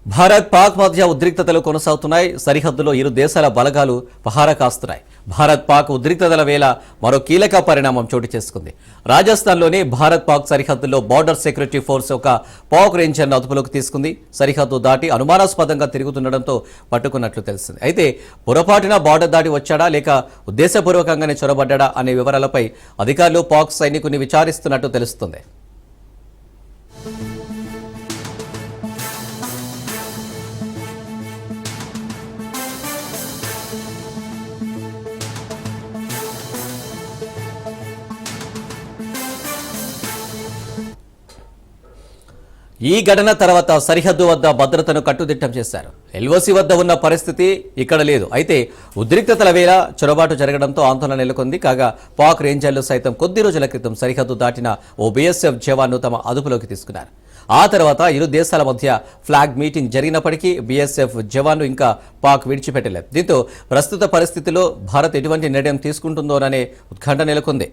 భారత్ పాక్ మధ్య ఉద్రిక్తతలు కొనసాగుతున్నాయి. సరిహద్దులో ఇరు దేశాల బలగాలు పహారా కాస్తున్నాయి. భారత్ పాక్ ఉద్రిక్తతల వేళ మరో కీలక పరిణామం చోటు చేసుకుంది. రాజస్థాన్లోని భారత్ పాక్ సరిహద్దులో బార్డర్ సెక్యూరిటీ ఫోర్స్ ఒక పాక్ రేంజర్ను అదుపులోకి తీసుకుంది. సరిహద్దు దాటి అనుమానాస్పదంగా తిరుగుతుండటంతో పట్టుకున్నట్లు తెలిసింది. అయితే పొరపాటున బార్డర్ దాటి వచ్చాడా లేక ఉద్దేశపూర్వకంగానే చొరబడ్డా అనే వివరాలపై అధికారులు పాక్ సైనికుని విచారిస్తున్నట్టు తెలుస్తుంది. ఈ ఘటన తర్వాత సరిహద్దు వద్ద భద్రతను కట్టుదిట్టం చేశారు. ఎల్ఓసి వద్ద ఉన్న పరిస్థితి ఇక్కడ లేదు. అయితే ఉద్రిక్తతల వేళ చొరబాటు జరగడంతో ఆందోళన నెలకొంది. కాగా పాక్ రేంజర్లు సైతం కొద్ది రోజుల క్రితం సరిహద్దు దాటిన ఓ బీఎస్ఎఫ్ జవాన్ను తమ అదుపులోకి తీసుకున్నారు. ఆ తర్వాత ఇరు దేశాల మధ్య ఫ్లాగ్ మీటింగ్ జరిగినప్పటికీ బీఎస్ఎఫ్ జవాన్ను ఇంకా పాక్ విడిచిపెట్టలేదు. దీంతో ప్రస్తుత పరిస్థితిలో భారత్ ఎటువంటి నిర్ణయం తీసుకుంటుందోననే ఉత్కంఠ నెలకొంది.